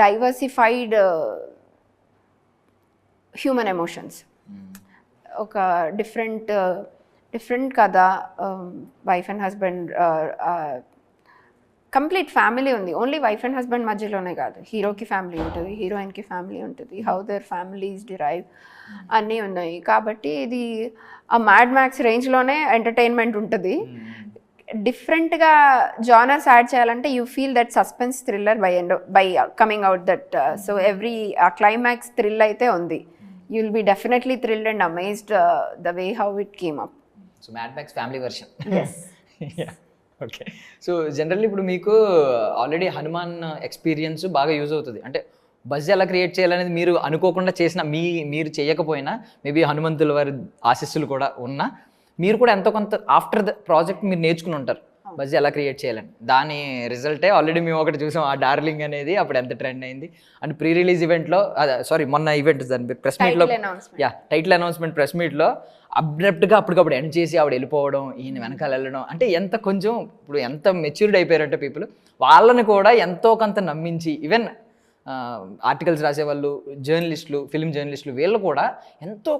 Speaker 2: diversified human emotions. ఒక డిఫరెంట్ కథ, wife and husband, complete family ఉంది. ఓన్లీ వైఫ్ అండ్ హస్బెండ్ మధ్యలోనే కాదు, హీరోకి ఫ్యామిలీ ఉంటుంది, హీరోయిన్కి ఫ్యామిలీ ఉంటుంది, హౌ దేర్ ఫ్యామిలీస్ డిరైవ్ అన్నీ ఉన్నాయి. కాబట్టి ఇది ఆ మ్యాడ్ మ్యాక్స్ రేంజ్లోనే ఎంటర్టైన్మెంట్ ఉంటుంది. డిఫరెంట్గా జానర్స్ యాడ్ చేయాలంటే you feel that suspense thriller by coming out that. So every climax thrill అయితే ఉంది. You will be definitely thrilled and amazed the way how it came up.
Speaker 1: So mad max family version. Okay. So generally ఇప్పుడు మీకు already Hanuman experience బాగా use అవుతుంది. అంటే buzz ఎలా create చేయాలనేది మీరు అనుకోకుండా చేసిన, మీరు చేయకపోయినా మేబీ హనుమంతుల వారి ఆశీస్సులు కూడా ఉన్నా మీరు కూడా ఎంతో కొంత ఆఫ్టర్ ద ప్రాజెక్ట్ మీరు నేర్చుకుని ఉంటారు బజ్ ఎలా క్రియేట్ చేయాలని. దాని రిజల్టే ఆల్రెడీ మేము ఒకటి చూసాం, ఆ డార్లింగ్ అనేది అప్పుడు ఎంత ట్రెండ్ అయింది. అండ్ ప్రీ రిలీజ్ ఈవెంట్లో, మొన్న ఈవెంట్ దాని ప్రెస్ మీట్లో, టైటిల్ అనౌన్స్మెంట్ ప్రెస్ మీట్లో అబ్రప్ట్గా అప్పటికప్పుడు ఎండ్ చేసి ఆవిడ వెళ్ళిపోవడం, ఈయన వెనకాల వెళ్ళడం, అంటే ఎంత కొంచెం ఇప్పుడు ఎంత మెచ్యూర్డ్ అయిపోయారంటే పీపుల్, వాళ్ళని కూడా ఎంతో కొంత నమ్మించి, ఈవెన్ ఆర్టికల్స్ రాసేవాళ్ళు, జర్నలిస్టులు, ఫిల్మ్ జర్నలిస్టులు, వీళ్ళు కూడా ఎంతో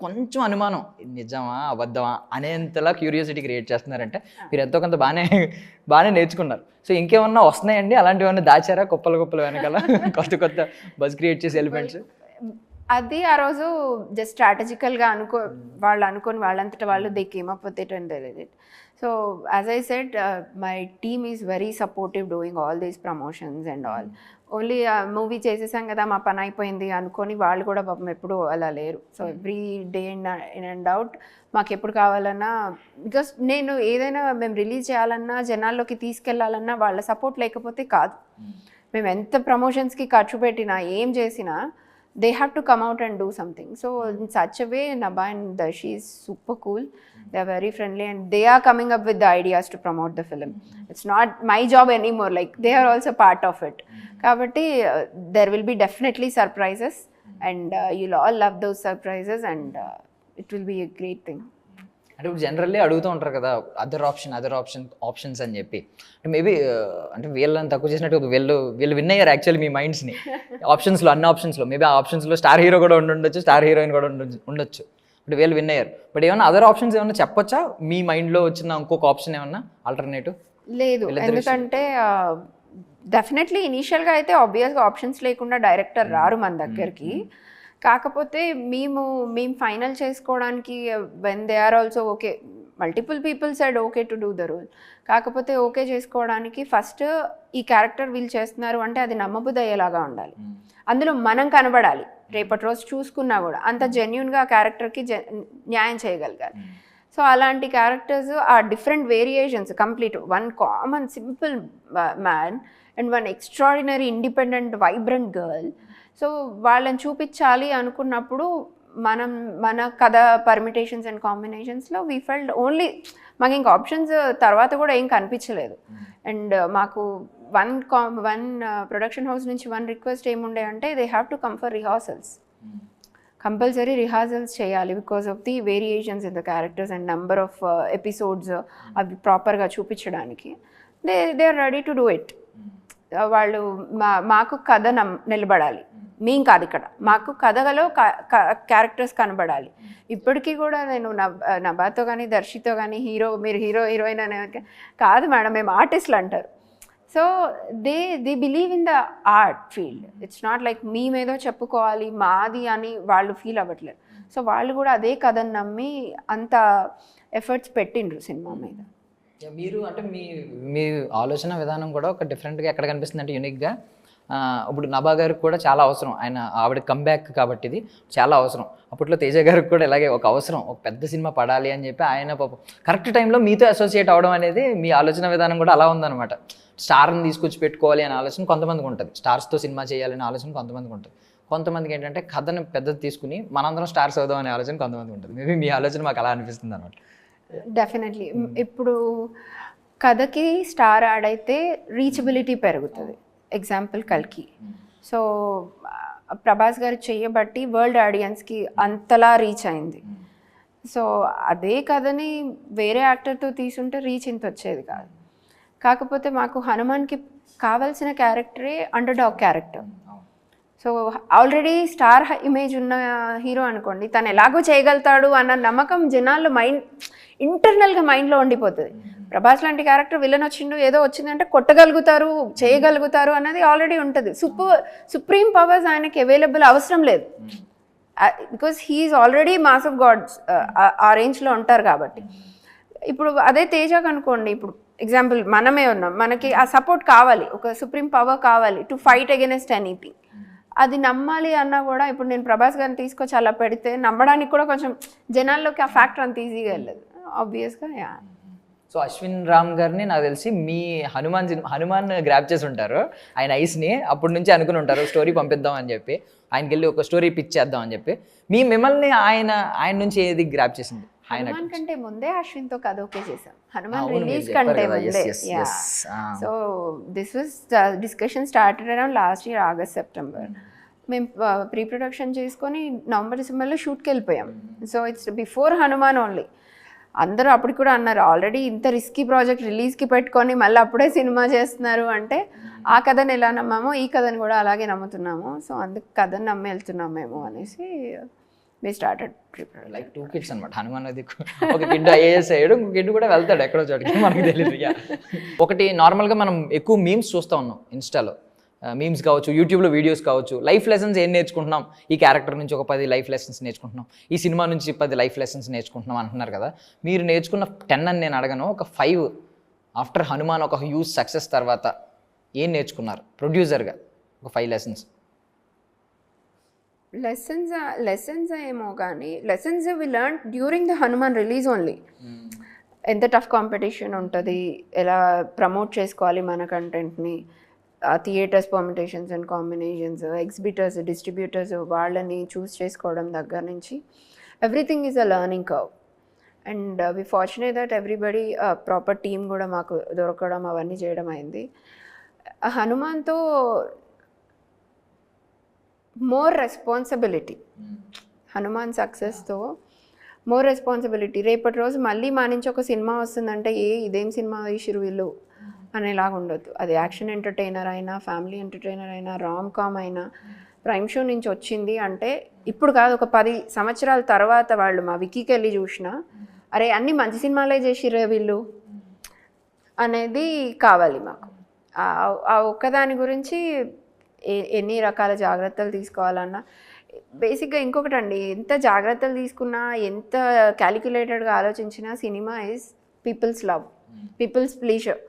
Speaker 1: కొంచెం అనుమానం, నిజమా అబద్ధమా అనేంతలా క్యూరియాసిటీ క్రియేట్ చేస్తున్నారంటే మీరు ఎంతో కొంత బాగానే నేర్చుకున్నారు. సో ఇంకేమన్నా వస్తున్నాయండి అలాంటివి ఏమన్నా దాచారా కుప్పలు వెనకాల కొత్త బజ్ క్రియేట్ చేసే ఎలిమెంట్స్?
Speaker 2: అది ఆ రోజు జస్ట్ స్ట్రాటజికల్గా అనుకొని వాళ్ళంతటా వాళ్ళు they came up with it and they did it. So as I said, my team is very supportive doing all these promotions and all. Only movie చేసేసాం కదా మా పని అయిపోయింది అనుకొని వాళ్ళు కూడా పాపం ఎప్పుడు అలా లేరు. So every day in and out మాకు ఎప్పుడు కావాలన్నా, బికాస్ నేను ఏదైనా మేము రిలీజ్ చేయాలన్నా, జనాల్లోకి తీసుకెళ్లాలన్నా వాళ్ళ సపోర్ట్ లేకపోతే కాదు. మేము ఎంత ప్రమోషన్స్కి ఖర్చు పెట్టినా ఏం చేసినా they have to come out and do something. So in such a way, Nabha and Darshi is super cool. They are very friendly and they are coming up with the ideas to promote the film. It's not my job anymore, like they are also part of it. Kabatti there will be definitely surprises and you'll all love those surprises and it will be a great thing.
Speaker 1: అంటే ఇప్పుడు generally అడుగుతూ ఉంటారు కదా other options అని చెప్పి, అంటే maybe అంటే వీళ్ళని తక్కువ చేసినట్టు వీళ్ళు విన్ అయ్యారు యాక్చువల్లీ మీ మైండ్స్ని. అన్ని ఆప్షన్స్లో మేబీ ఆ ఆప్షన్స్లో స్టార్ హీరో కూడా ఉండొచ్చు, స్టార్ హీరోయిన్ కూడా ఉండొచ్చు, బట్ వీళ్ళు విన్ అయ్యారు. బట్ ఏమన్నా అదర్ ఆప్షన్స్ ఏమన్నా చెప్పొచ్చా? మీ మైండ్లో వచ్చిన ఇంకొక ఆప్షన్ ఏమన్నా ఆల్టర్నేటివ్?
Speaker 2: లేదు, ఎందుకంటే డెఫినెట్లీ ఇనీషియల్గా అయితే ఆబ్వియస్గా ఆప్షన్స్ లేకుండా డైరెక్టర్ రారు మన దగ్గరికి. కాకపోతే మేము ఫైనల్ చేసుకోవడానికి when they are also okay, multiple people side okay to do the role. కాకపోతే ఓకే చేసుకోవడానికి ఫస్ట్ ఈ క్యారెక్టర్ వీళ్ళు చేస్తున్నారు అంటే అది నమ్మబుద్ధి అయ్యేలాగా ఉండాలి, అందులో మనం కనబడాలి, రేపటి రోజు చూసుకున్నా కూడా అంత జెన్యున్గా ఆ క్యారెక్టర్కి న్యాయం చేయగలగాలి. సో అలాంటి క్యారెక్టర్స్ ఆ different variations complete, one common simple man and one extraordinary independent vibrant girl. So వాళ్ళని చూపించాలి అనుకున్నప్పుడు మన కథ పర్మిటేషన్స్ అండ్ కాంబినేషన్స్లో వీ ఫెల్ట్ ఓన్లీ, మాకు ఇంక ఆప్షన్స్ తర్వాత కూడా ఏం కనిపించలేదు. అండ్ మాకు వన్ ప్రొడక్షన్ హౌస్ నుంచి వన్ రిక్వెస్ట్ ఏముండే అంటే they have to come for rehearsals, compulsory rehearsals చేయాలి because of the variations in the characters and number of episodes అవి ప్రాపర్గా చూపించడానికి. They are ready to do it. వాళ్ళు మాకు కథ నిలబడాలి, మేం కాదు ఇక్కడ, మాకు కథలో క్యారెక్టర్స్ కనబడాలి. ఇప్పటికీ కూడా నేను నభాతో కానీ దర్శితో కానీ మీరు హీరోయిన్ అనే కాదు మేడం, మేము ఆర్టిస్టులు అంటారు. So they believe in the art field. It's not like మేమేదో చెప్పుకోవాలి మాది అని వాళ్ళు ఫీల్ అవ్వట్లేదు. సో వాళ్ళు కూడా అదే కథను నమ్మి అంత ఎఫర్ట్స్ పెట్టిండ్రు సినిమా మీద.
Speaker 1: మీరు అంటే మీ ఆలోచన విధానం కూడా ఒక డిఫరెంట్గా ఎక్కడ కనిపిస్తుంది అంటే యూనిక్గా. ఇప్పుడు నభా గారికి కూడా చాలా అవసరం, ఆవిడ కంబ్యాక్ కాబట్టి ఇది చాలా అవసరం. అప్పట్లో తేజ గారికి కూడా ఇలాగే ఒక అవసరం, ఒక పెద్ద సినిమా పడాలి అని చెప్పి ఆయన కరెక్ట్ టైంలో మీతో అసోసియేట్ అవ్వడం అనేది మీ ఆలోచన విధానం కూడా అలా ఉందన్నమాట. స్టార్ని తీసుకొచ్చి పెట్టుకోవాలి అనే ఆలోచన కొంతమందికి ఉంటుంది, స్టార్స్తో సినిమా చేయాలనే ఆలోచన కొంతమందికి ఉంటుంది. కొంతమందికి ఏంటంటే కథను పెద్దది తీసుకుని మనందరం స్టార్స్ అవుదాం అనే ఆలోచన కొంతమందికి ఉంటుంది. మేబీ మీ ఆలోచన మాకు అలా అనిపిస్తుంది అనమాట.
Speaker 2: డెఫినెట్లీ ఇప్పుడు కథకి స్టార్ యాడ్ అయితే రీచబిలిటీ పెరుగుతుంది. ఎగ్జాంపుల్ కల్కి. సో ప్రభాస్ గారు చేయబట్టి వరల్డ్ ఆడియన్స్కి అంతలా రీచ్ అయింది. సో అదే కథని వేరే యాక్టర్తో తీసుంటే రీచ్ ఇంత వచ్చేది కాదు. కాకపోతే మాకు హనుమాన్కి కావాల్సిన క్యారెక్టరే underdog character. So already star image ఉన్న హీరో అనుకోండి, తను ఎలాగో చేయగలుగుతాడు అన్న నమ్మకం జనాల్లో ఇంటర్నల్గా మైండ్లో ఉండిపోతుంది. ప్రభాస్ లాంటి క్యారెక్టర్ విలన్ వచ్చిండు, ఏదో వచ్చిందంటే కొట్టగలుగుతారు, చేయగలుగుతారు అన్నది ఆల్రెడీ ఉంటుంది. సుప్రీం పవర్స్ ఆయనకి అవైలబుల్ అవసరం లేదు, because he's already mass of gods ఆ రేంజ్లో ఉంటారు కాబట్టి. ఇప్పుడు అదే తేజాకి అనుకోండి, ఇప్పుడు ఎగ్జాంపుల్ మనమే ఉన్నాం, మనకి ఆ సపోర్ట్ కావాలి, ఒక సుప్రీం పవర్ కావాలి టు ఫైట్ అగైనెస్ట్ ఎనీథింగ్. అది నమ్మాలి అన్నా కూడా ఇప్పుడు నేను ప్రభాస్ గారిని తీసుకొచ్చి అలా పెడితే నమ్మడానికి కూడా కొంచెం జనాల్లోకి ఆ ఫ్యాక్టర్ అంత ఈజీగా వెళ్ళదు ఆబ్వియస్గా.
Speaker 1: సో అశ్విన్ రామ్ గారిని నాకు తెలిసి మీ హనుమాన్ గ్రాప్ చేసి ఉంటారు, ఆయన ఐస్ని అప్పటి నుంచి అనుకుని ఉంటారు స్టోరీ పంపిద్దాం అని చెప్పి, ఆయనకి వెళ్ళి ఒక స్టోరీ పిచ్ చేద్దాం అని చెప్పి. మిమ్మల్ని ఆయన నుంచి ఏది గ్రాప్ చేసింది?
Speaker 2: హనుమాన్ కంటే ముందే అశ్విన్తో కథ ఓకే చేసాం, హనుమాన్ రిలీజ్ కంటే ముందే. So this was discussion started around last year August September. మేము ప్రీ ప్రొడక్షన్ చేసుకొని నవంబర్ డిసెంబర్లో షూట్కి వెళ్ళిపోయాం. So it's before Hanuman only. అందరూ అప్పుడు కూడా అన్నారు, ఆల్రెడీ ఇంత రిస్కీ ప్రాజెక్ట్ రిలీజ్కి పెట్టుకొని మళ్ళీ అప్పుడే సినిమా చేస్తున్నారు అంటే, ఆ కథను ఎలా నమ్మామో ఈ కథను కూడా అలాగే నమ్ముతున్నాము. సో అందుకు కథను నమ్మి వెళ్తున్నాం మేము అనేసి వి స్టార్టెడ్
Speaker 1: లైక్ 2 kids అనమాట. హనుమాన్ అది ఒక కిడ్ ఐఏఎస్ అయ్యాడు, ఇంకో కిడ్ కూడా వెళ్తాడు ఎక్కడో చోటికి, మనకి తెలియదు. ఒకటి నార్మల్గా మనం ఎక్కువ మీమ్స్ చూస్తూ ఉన్నాం ఇన్స్టాలో, మీమ్స్ కావచ్చు, యూట్యూబ్లో వీడియోస్ కావచ్చు. లైఫ్ లెసన్స్ ఏం నేర్చుకుంటున్నాం, ఈ క్యారెక్టర్ నుంచి ఒక 10 లైఫ్ లెసన్స్ నేర్చుకుంటున్నాం, ఈ సినిమా నుంచి 10 లైఫ్ లెసన్స్ నేర్చుకుంటున్నాం అంటున్నారు కదా. మీరు నేర్చుకున్న 10 అని నేను అడగను, ఒక 5 ఆఫ్టర్ హనుమాన్ ఒక హ్యూజ్ సక్సెస్ తర్వాత ఏం నేర్చుకున్నారు ప్రొడ్యూసర్గా, ఒక 5 లెసన్స్?
Speaker 2: లెసన్స్ ఏమో కానీ lessons we learn during the Hanuman release only. ఎంత టఫ్ కాంపిటీషన్ ఉంటుంది, ఎలా ప్రమోట్ చేసుకోవాలి మన కంటెంట్ని, theatres permutations and combinations, exhibitors, distributors వాళ్ళని చూస్ చేసుకోవడం దగ్గర నుంచి everything is a learning curve. And we fortunate that everybody proper team కూడా మాకు దొరకడం అవన్నీ చేయడం అయింది. హనుమాన్తో మోర్ రెస్పాన్సిబిలిటీ, హనుమాన్ సక్సెస్తో మోర్ రెస్పాన్సిబిలిటీ. రేపటి రోజు మళ్ళీ మా నుంచి ఒక సినిమా వస్తుందంటే ఇదేం సినిమా తీసిరు వీళ్ళు అనేలాగా ఉండొద్దు. అది యాక్షన్ ఎంటర్టైనర్ అయినా, ఫ్యామిలీ ఎంటర్టైనర్ అయినా, రామ్ కామ్ అయినా, ప్రైమ్ షో నుంచి వచ్చింది అంటే ఇప్పుడు కాదు, ఒక 10 సంవత్సరాల తర్వాత వాళ్ళు మా వికీకి వెళ్ళి చూసినా, అరే అన్నీ మంచి సినిమాలే చేసిరే వీళ్ళు అనేది కావాలి మాకు. ఆ ఒక్కదాని గురించి ఎన్ని రకాల జాగ్రత్తలు తీసుకోవాలన్నా, బేసిక్గా ఇంకొకటండి, ఎంత జాగ్రత్తలు తీసుకున్నా, ఎంత క్యాలిక్యులేటెడ్గా ఆలోచించినా, సినిమా is people's love, people's pleasure.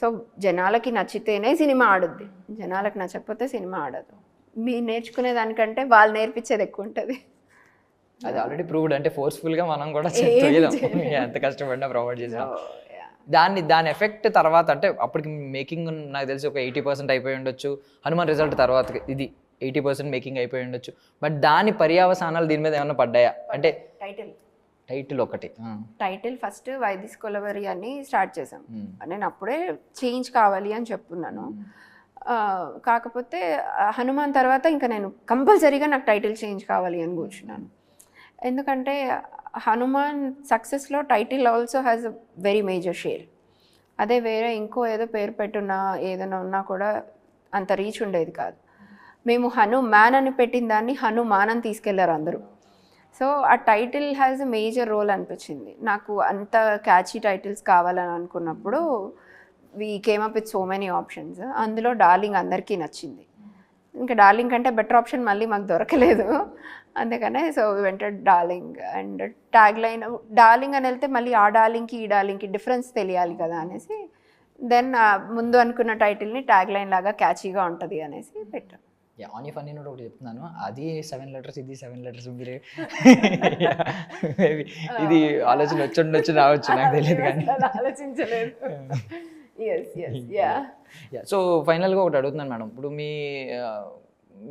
Speaker 2: So జనాలకి నచ్చితేనే సినిమా ఆడుద్ది, జనాలకు నచ్చకపోతే సినిమా ఆడదు. మీరు నేర్చుకునే దానికంటే వాళ్ళు నేర్పించేది ఎక్కువ ఉంటుంది.
Speaker 1: అది ఆల్రెడీ ప్రూవ్డ్. అంటే ఫోర్స్ఫుల్గా మనం కూడా చేయలేం, ఎంత కష్టపడినా ప్రొవైడ్ చేసాం. దాని ఎఫెక్ట్ తర్వాత అంటే అప్పటికి మేకింగ్ నాకు తెలిసి ఒక 80% అయిపోయి ఉండొచ్చు. హనుమాన్ రిజల్ట్ తర్వాత ఇది 80% మేకింగ్ అయిపోయి ఉండొచ్చు. బట్ దాని పర్యావసానాలు దీని మీద ఏమైనా పడ్డాయా? అంటే టైటిల్ ఒకటి,
Speaker 2: టైటిల్ ఫస్ట్ వైదిస్ కొలవరి అని స్టార్ట్ చేసాం. నేను అప్పుడే చేంజ్ కావాలి అని చెప్తున్నాను. కాకపోతే హనుమాన్ తర్వాత ఇంకా నేను కంపల్సరీగా నాకు టైటిల్ చేంజ్ కావాలి అని కూర్చున్నాను. ఎందుకంటే హనుమాన్ సక్సెస్లో title also has a very major share. అదే వేరే ఇంకో ఏదో పేరు పెట్టున్నా ఏదైనా ఉన్నా కూడా అంత రీచ్ ఉండేది కాదు. మేము హనుమాన్ అని పెట్టిన దాన్ని హనుమాన్ అని తీసుకెళ్లారు అందరూ. సో ఆ title has a major role అనిపించింది నాకు. అంత క్యాచీ టైటిల్స్ కావాలని అనుకున్నప్పుడు we came up with so many options. అందులో డార్లింగ్ అందరికీ నచ్చింది. ఇంకా డార్లింగ్ కంటే బెటర్ ఆప్షన్ మళ్ళీ మాకు దొరకలేదు, అందుకనే so we wanted Darling. And tag line Darling అని వెళ్తే మళ్ళీ ఆ డార్లింగ్కి ఈ డార్లింగ్కి డిఫరెన్స్ తెలియాలి కదా అనేసి దెన్ ముందు అనుకున్న టైటిల్ని ట్యాగ్ లైన్ లాగా క్యాచీగా ఉంటుంది అనేసి పెట్టాం.
Speaker 1: ఆన్ ఫన్నీ నోట్ ఒకటి చెప్తున్నాను, అది 7 letters, ఇది 7 letters. మీరు ఇది ఆలోచన వచ్చి రావచ్చు, నాకు తెలియదు కానీ
Speaker 2: ఆలోచించలేదు.
Speaker 1: సో ఫైనల్గా ఒకటి అడుగుతున్నాను మేడం, ఇప్పుడు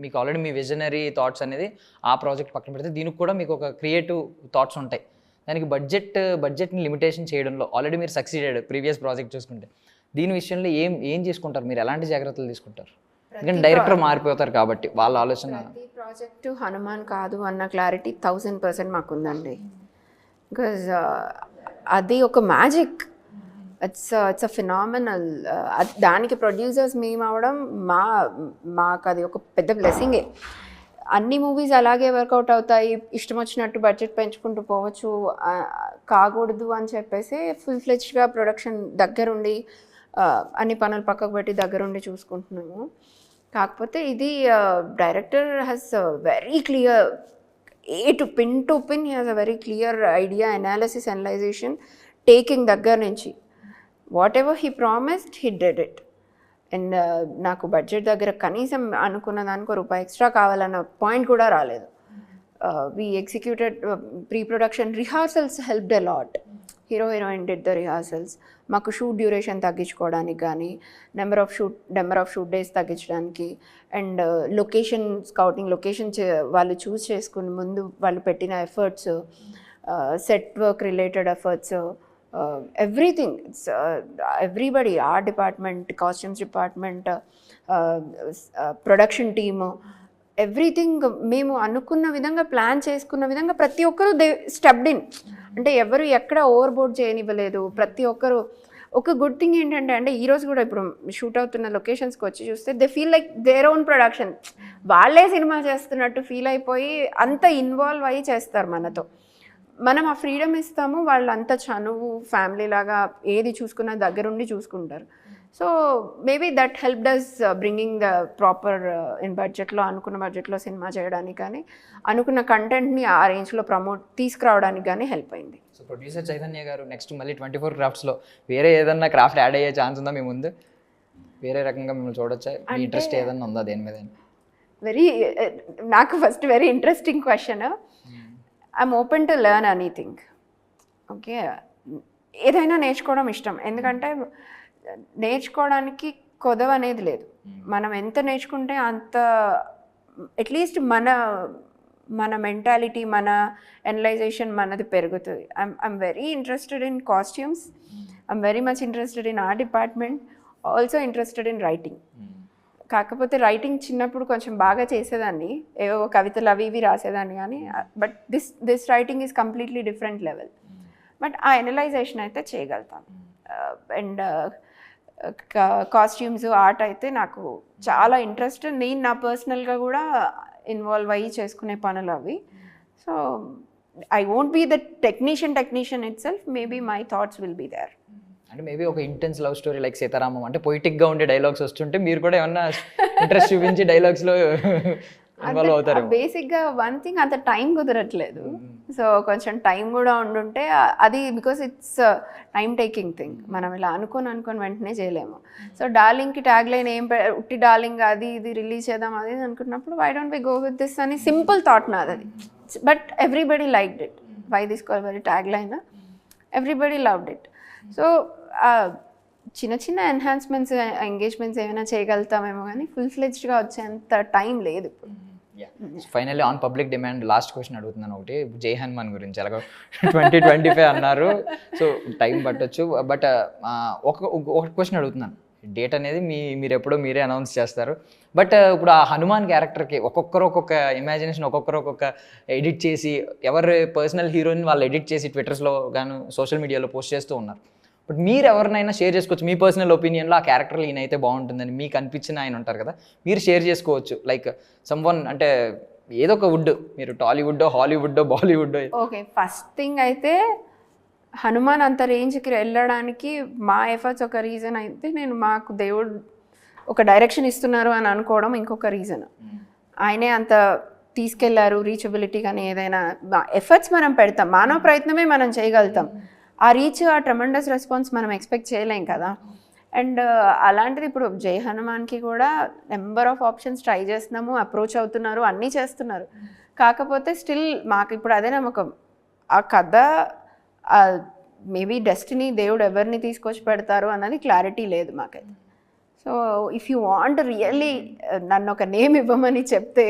Speaker 1: మీకు ఆల్రెడీ మీ విజనరీ థాట్స్ అనేది ఆ ప్రాజెక్ట్ పక్కన పెడితే దీనికి కూడా మీకు ఒక క్రియేటివ్ థాట్స్ ఉంటాయి. దానికి బడ్జెట్ని లిమిటేషన్ చేయడంలో ఆల్రెడీ మీరు సక్సీడ్ అయ్యాడు ప్రీవియస్ ప్రాజెక్ట్ చూసుకుంటే. దీని విషయంలో ఏం చేసుకుంటారు మీరు? ఎలాంటి జాగ్రత్తలు తీసుకుంటారు? ఎందుకంటే డైరెక్టర్ మారిపోతారు కాబట్టి వాళ్ళ ఆలోచన.
Speaker 2: ప్రతి ప్రాజెక్టు హనుమాన్ కాదు అన్న క్లారిటీ 1000% మాకుందండి. బికాజ్ అది ఒక మ్యాజిక్, ఇట్స్ అ ఫినామినల్. దానికి ప్రొడ్యూసర్స్ మేము అవడం మాకు అది ఒక పెద్ద బ్లెస్సింగే. అన్ని మూవీస్ అలాగే వర్కౌట్ అవుతాయి, ఇష్టం వచ్చినట్టు బడ్జెట్ పెంచుకుంటూ పోవచ్చు కాకూడదు అని చెప్పేసి ఫుల్ ఫ్లెడ్జ్డ్గా ప్రొడక్షన్ దగ్గరుండి అన్ని పనులు పక్కకు పెట్టి దగ్గరుండి చూసుకుంటున్నాము. కాకపోతే ఇది director has very clear, pin to pin he has a very clear idea, analysis, analysation, taking దగ్గర నుంచి what ever he promised he did it. And నాకు బడ్జెట్ దగ్గర కనీసం అనుకున్న దానికి రూపాయి ఎక్స్ట్రా కావాలన్న పాయింట్ కూడా రాలేదు. We executed pre production rehearsals helped a lot. Heroine did the rehearsals. మాకు షూట్ డ్యూరేషన్ తగ్గించుకోవడానికి కానీ, నెంబర్ ఆఫ్ షూట్ డేస్ తగ్గించడానికి, అండ్ లొకేషన్ స్కౌటింగ్, లొకేషన్ వాళ్ళు చూస్ చేసుకుని ముందు వాళ్ళు పెట్టిన efforts, set work related efforts, everything. It's everybody, art department, costumes department, production team, everything మేము అనుకున్న విధంగా, ప్లాన్ చేసుకున్న విధంగా ప్రతి ఒక్కరూ దే స్టెప్డ్ ఇన్. అంటే ఎవరు ఎక్కడ ఓవర్ బోర్డ్ చేయనివ్వలేదు. ప్రతి ఒక్కరు ఒక గుడ్ థింగ్ ఏంటంటే, అంటే ఈరోజు కూడా ఇప్పుడు షూట్ అవుతున్న లొకేషన్స్కి వచ్చి చూస్తే they feel like their own production. వాళ్ళే సినిమా చేస్తున్నట్టు ఫీల్ అయిపోయి అంత ఇన్వాల్వ్ అయ్యి చేస్తారు మనతో. మనం ఆ ఫ్రీడమ్ ఇస్తాము, వాళ్ళు అంత చనువు, ఫ్యామిలీ లాగా ఏది చూసుకున్నా దగ్గరుండి చూసుకుంటారు. So maybe that help does bringing the proper in బడ్జెట్లో, అనుకున్న బడ్జెట్లో సినిమా చేయడానికి కానీ, అనుకున్న కంటెంట్ని ఆ రేంజ్లో తీసుకురావడానికి కానీ హెల్ప్ అయింది.
Speaker 1: సో ప్రొడ్యూసర్ చైతన్య గారు నెక్స్ట్ మళ్ళీ 24 Craftsలో వేరే ఏదన్నా క్రాఫ్ట్ యాడ్ అయ్యే ఛాన్స్ ఉందా మీ ముందు? వేరే రకంగా మిమ్మల్ని చూడొచ్చా? మీ ఇంట్రెస్ట్ ఏదన్నా ఉందా దేని మీద?
Speaker 2: నాకు first very interesting question. I'm open to learn anything. Okay, ఏదైనా నేర్చుకోవడం ఇష్టం. ఎందుకంటే నేర్చుకోవడానికి కొదవ అనేది లేదు. మనం ఎంత నేర్చుకుంటే అంత అట్లీస్ట్ మన మెంటాలిటీ, మన అనలైజేషన్ మనది పెరుగుతుంది. I'm very interested in costumes, I'm very much interested in art department, also interested in writing. కాకపోతే రైటింగ్ చిన్నప్పుడు కొంచెం బాగా చేసేదాన్ని, ఏవో కవితలు అవి ఇవి రాసేదాన్ని కానీ, but this writing is completely different level. But ఆ అనలైజేషన్ అయితే చేయగలుగుతాను. అండ్ కాస్ట్యూమ్స్, ఆర్ట్ అయితే నాకు చాలా ఇంట్రెస్ట్. నేను నా పర్సనల్గా కూడా ఇన్వాల్వ్ అయ్యి చేసుకునే పనులు అవి. So I won't be the technician itself, maybe my thoughts will be there.
Speaker 1: అంటే మేబీ ఒక intense love story like Sita Ramam అంటే పొయిటిక్గా ఉండే డైలాగ్స్ వస్తుంటే మీరు కూడా ఏమన్నా ఇంట్రెస్ట్ చూపించి డైలాగ్స్లో ఇన్వాల్వ్ అవుతారు.
Speaker 2: బేసిక్గా వన్ థింగ్ అంత టైం కుదరట్లేదు, సో కొంచెం టైం కూడా ఉండుంటే అది because it's time taking thing, మనం ఇలా అనుకొని వెంటనే చేయలేము. సో డార్లింగ్కి ట్యాగ్ లైన్ ఏం ఉట్టి డార్లింగ్ అది ఇది రిలీజ్ చేద్దాం అది అనుకున్నప్పుడు why don't we go with this అని సింపుల్ థాట్ నాది అది. But everybody liked it, why this Kolaveri tag line, everybody loved it. So చిన్న ఎన్హాన్స్మెంట్స్ ఎంగేజ్మెంట్స్ ఏమైనా చేయగలుగుతామేమో కానీ ఫుల్ ఫ్లెడ్జ్డ్గా వచ్చేంత టైం లేదు ఇప్పుడు.
Speaker 1: Finally on public demand last question అడుగుతున్నాను ఒకటి, జై హనుమాన్ గురించి ఎలాగో 2025 అన్నారు, సో టైం పట్టొచ్చు. బట్ ఒక క్వశ్చన్ అడుగుతున్నాను, డేట్ అనేది మీరు ఎప్పుడో మీరే అనౌన్స్ చేస్తారు. బట్ ఇప్పుడు ఆ హనుమాన్ క్యారెక్టర్కి ఒక్కొక్కరు ఒక్కొక్క ఇమాజినేషన్, ఒక్కొక్కరు ఒక్కొక్క ఎడిట్ చేసి ఎవరి పర్సనల్ హీరోని వాళ్ళు ఎడిట్ చేసి ట్విట్టర్స్లో గాను సోషల్ మీడియాలో పోస్ట్ చేస్తూ ఉన్నారు. బట్ మీరు ఎవరినైనా షేర్ చేసుకోవచ్చు, మీ పర్సనల్ ఒపీనియన్లో ఆ క్యారెక్టర్లో ఈయనైతే బాగుంటుందని మీకు అనిపించిన ఆయన ఉంటారు కదా, మీరు షేర్ చేసుకోవచ్చు. లైక్ సమ్వన్ అంటే ఏదో ఒక వుడ్, మీరు టాలీవుడ్డో హాలీవుడ్డో బాలీవుడ్డో.
Speaker 2: ఓకే, ఫస్ట్ థింగ్ అయితే హనుమాన్ అంత రేంజ్కి వెళ్ళడానికి మా ఎఫర్ట్స్ ఒక రీజన్ అయితే, నేను మాకు దేవుడు ఒక డైరెక్షన్ ఇస్తున్నారు అని అనుకోవడం ఇంకొక రీజన్. ఆయనే అంత తీసుకెళ్లారు రీచబిలిటీ కానీ ఏదైనా ఎఫర్ట్స్ మనం పెడతాం, మానవ ప్రయత్నమే మనం చేయగలుగుతాం. ఆ రీచ్, ఆ ట్రెమెండస్ రెస్పాన్స్ మనం ఎక్స్పెక్ట్ చేయలేం కదా. అండ్ అలాంటిది ఇప్పుడు జై హనుమాన్కి కూడా నెంబర్ ఆఫ్ ఆప్షన్స్ ట్రై చేస్తున్నాము, అప్రోచ్ అవుతున్నారు, అన్నీ చేస్తున్నారు. కాకపోతే స్టిల్ మాకు ఇప్పుడు అదే నమ్మకం, ఆ కథ మేబీ డెస్టినీ దేవుడు ఎవరిని తీసుకొచ్చి పెడతారు అన్నది క్లారిటీ లేదు మాకైతే. So if you want really నన్ను ఒక నేమ్ ఇవ్వమని చెప్తే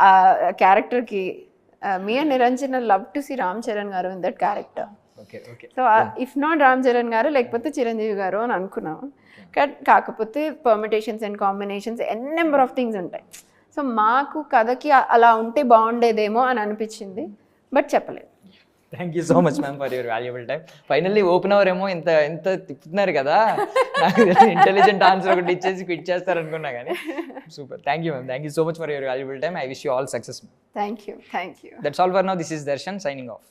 Speaker 2: ఆ క్యారెక్టర్కి me and Niranjan love to see Ram Charan garu in that character. So if not Ram Charan garu లేకపోతే చిరంజీవి గారు అని అనుకున్నాము. కాకపోతే permutations and combinations number of things ఉంటాయి. సో మాకు కథకి అలా ఉంటే బాగుండేదేమో అని అనిపించింది, బట్ చెప్పలేదు.
Speaker 1: Thank you so much ma'am for your valuable time. Finally open our ఏమో ఇంత తిప్పుతున్నారు కదా, నాకు ఇంటెలిజెంట్ ఆన్సర్ ఒకటి ఇచ్చేసి క్విట్ చేస్తారు అనుకున్నా కానీ super. Thank you ma'am, thank you so much for your valuable time. I wish you all success.
Speaker 2: Thank you.
Speaker 1: That's all for now. This is Darshan signing off.